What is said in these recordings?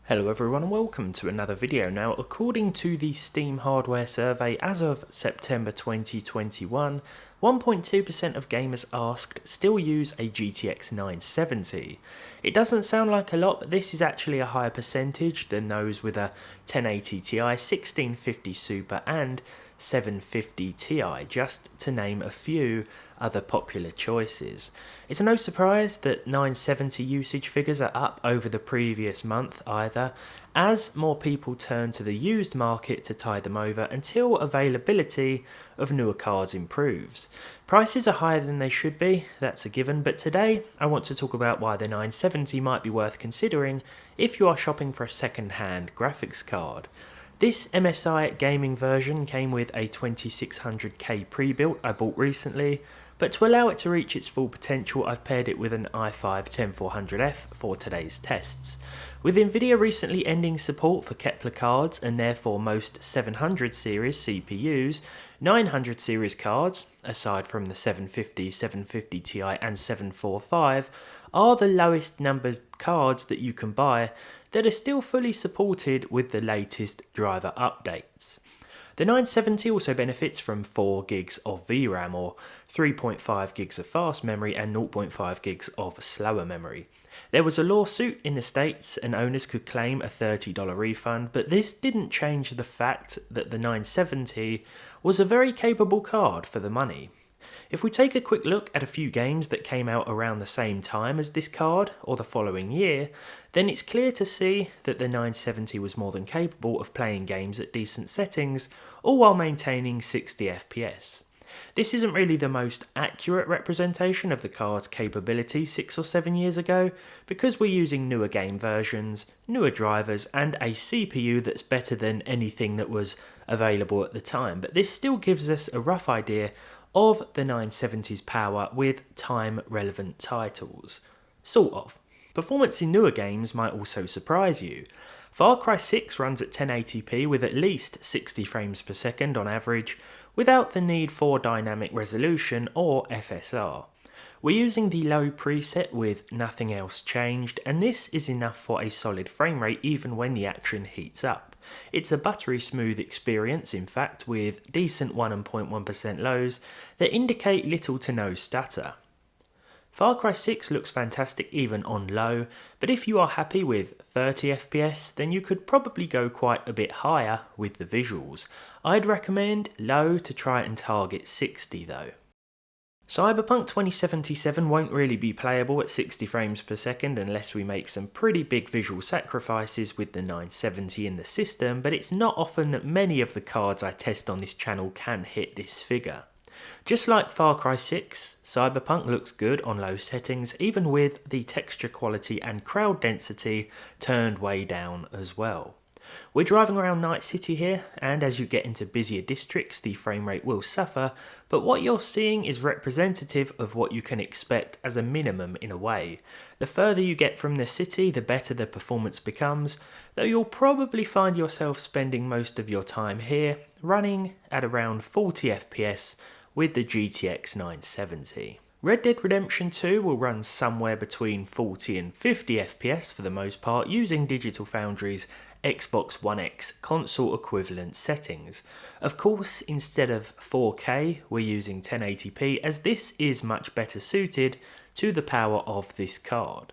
Hello everyone and welcome to another video. Now, according to the Steam hardware survey as of September 2021, 1.2% of gamers asked still use a GTX 970. It doesn't sound like a lot, but this is actually a higher percentage than those with a 1080 Ti, 1650 Super and 750 Ti, just to name a few other popular choices. It's no surprise that 970 usage figures are up over the previous month either, as more people turn to the used market to tide them over until availability of newer cards improves. Prices are higher than they should be, that's a given, but today I want to talk about why the 970 might be worth considering if you are shopping for a second-hand graphics card. This MSI gaming version came with a 2600K pre-built I bought recently, but to allow it to reach its full potential I've paired it with an i5-10400F for today's tests. With Nvidia recently ending support for Kepler cards and therefore most 700 series CPUs, 900 series cards, aside from the 750, 750 Ti and 745, are the lowest numbered cards that you can buy that are still fully supported with the latest driver updates. The 970 also benefits from 4 gigs of VRAM or 3.5 gigs of fast memory and 0.5 gigs of slower memory. There was a lawsuit in the States and owners could claim a $30 refund, but this didn't change the fact that the 970 was a very capable card for the money. If we take a quick look at a few games that came out around the same time as this card, or the following year, then it's clear to see that the 970 was more than capable of playing games at decent settings, all while maintaining 60 FPS. This isn't really the most accurate representation of the card's capability 6 or 7 years ago, because we're using newer game versions, newer drivers, and a CPU that's better than anything that was available at the time, but this still gives us a rough idea of the 970's power with time-relevant titles. Sort of. Performance in newer games might also surprise you. Far Cry 6 runs at 1080p with at least 60 frames per second on average, without the need for dynamic resolution or FSR. We're using the low preset with nothing else changed, and this is enough for a solid frame rate even when the action heats up. It's a buttery smooth experience, in fact, with decent 1.1% lows that indicate little to no stutter. Far Cry 6 looks fantastic even on low, but if you are happy with 30 FPS, then you could probably go quite a bit higher with the visuals. I'd recommend low to try and target 60 though. Cyberpunk 2077 won't really be playable at 60 frames per second unless we make some pretty big visual sacrifices with the 970 in the system, but it's not often that many of the cards I test on this channel can hit this figure. Just like Far Cry 6, Cyberpunk looks good on low settings even with the texture quality and crowd density turned way down as well. We're driving around Night City here, and as you get into busier districts the frame rate will suffer, but what you're seeing is representative of what you can expect as a minimum in a way. The further you get from the city, the better the performance becomes, though you'll probably find yourself spending most of your time here, running at around 40 FPS with the GTX 970. Red Dead Redemption 2 will run somewhere between 40 and 50 FPS for the most part using Digital Foundry's Xbox One X console equivalent settings. Of course, instead of 4K, we're using 1080p as this is much better suited to the power of this card.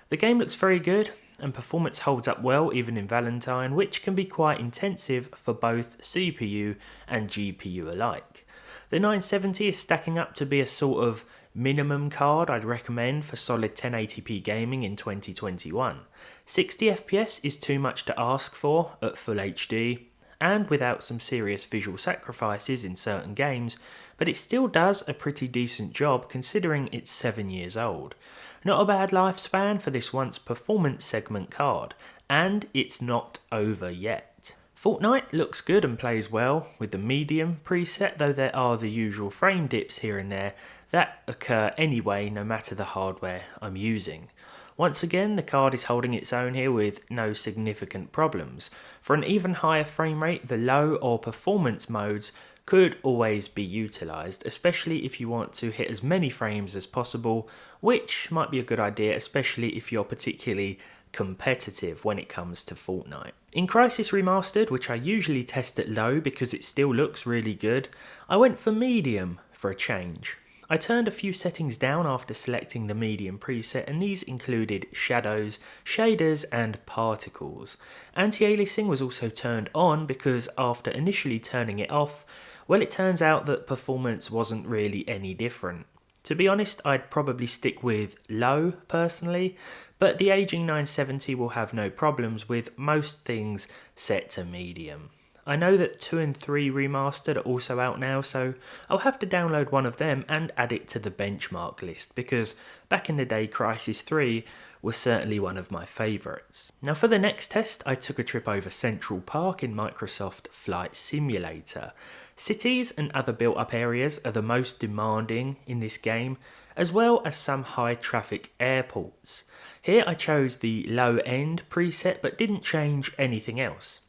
The game looks very good and performance holds up well even in Valentine, which can be quite intensive for both CPU and GPU alike. The 970 is stacking up to be a sort of minimum card I'd recommend for solid 1080p gaming in 2021. 60 FPS is too much to ask for at full HD, and without some serious visual sacrifices in certain games, but it still does a pretty decent job considering it's 7 years old. Not a bad lifespan for this once performance segment card, and it's not over yet. Fortnite looks good and plays well with the medium preset, though there are the usual frame dips here and there that occur anyway no matter the hardware I'm using. Once again, the card is holding its own here with no significant problems. For an even higher frame rate, the low or performance modes could always be utilised, especially if you want to hit as many frames as possible, which might be a good idea, especially if you're particularly competitive when it comes to Fortnite. In Crysis Remastered, which I usually test at low because it still looks really good, I went for medium for a change. I turned a few settings down after selecting the medium preset, and these included shadows, shaders and particles. Anti-aliasing was also turned on because after initially turning it off, well, it turns out that performance wasn't really any different. To be honest, I'd probably stick with low personally, but the aging 970 will have no problems with most things set to medium. I know that 2 and 3 Remastered are also out now, so I'll have to download one of them and add it to the benchmark list, because back in the day Crysis 3 was certainly one of my favourites. Now for the next test, I took a trip over Central Park in Microsoft Flight Simulator. Cities and other built up areas are the most demanding in this game, as well as some high traffic airports. Here I chose the low end preset but didn't change anything else.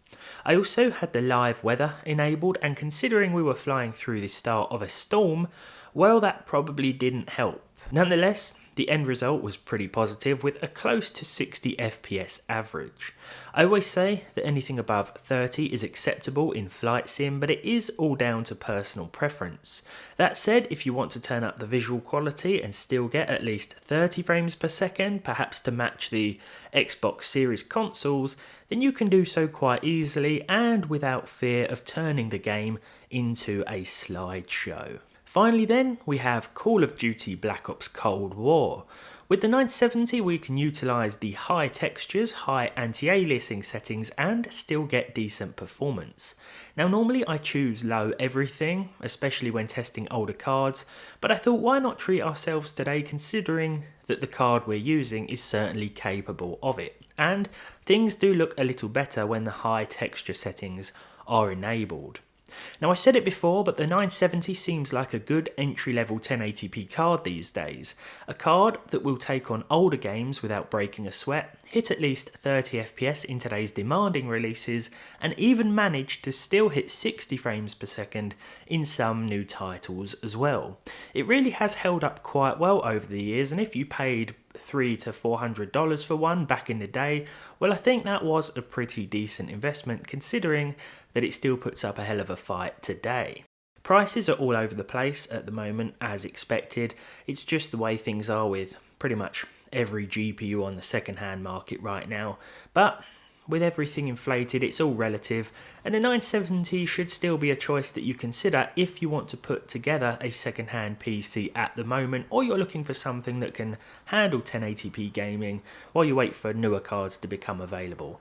I also had the live weather enabled, and considering we were flying through the start of a storm, well, that probably didn't help. Nonetheless, the end result was pretty positive with a close to 60 FPS average. I always say that anything above 30 is acceptable in flight sim, but it is all down to personal preference. That said, if you want to turn up the visual quality and still get at least 30 frames per second, perhaps to match the Xbox Series consoles, then you can do so quite easily and without fear of turning the game into a slideshow. Finally then, we have Call of Duty Black Ops Cold War. With the 970 we can utilise the high textures, high anti-aliasing settings and still get decent performance. Now normally I choose low everything, especially when testing older cards, but I thought why not treat ourselves today considering that the card we're using is certainly capable of it. And things do look a little better when the high texture settings are enabled. Now I said it before, but the 970 seems like a good entry-level 1080p card these days. A card that will take on older games without breaking a sweat, hit at least 30 FPS in today's demanding releases, and even manage to still hit 60 frames per second in some new titles as well. It really has held up quite well over the years, and if you paid $300 to $400 for one back in the day, well, I think that was a pretty decent investment considering that it still puts up a hell of a fight today. Prices are all over the place at the moment, as expected. It's just the way things are with pretty much every GPU on the second-hand market right now, but with everything inflated, it's all relative, and the 970 should still be a choice that you consider if you want to put together a second-hand PC at the moment, or you're looking for something that can handle 1080p gaming while you wait for newer cards to become available.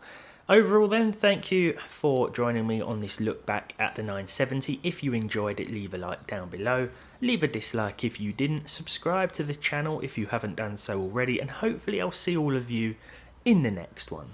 Overall then, thank you for joining me on this look back at the 970. If you enjoyed it, leave a like down below, leave a dislike if you didn't, subscribe to the channel if you haven't done so already, and hopefully I'll see all of you in the next one.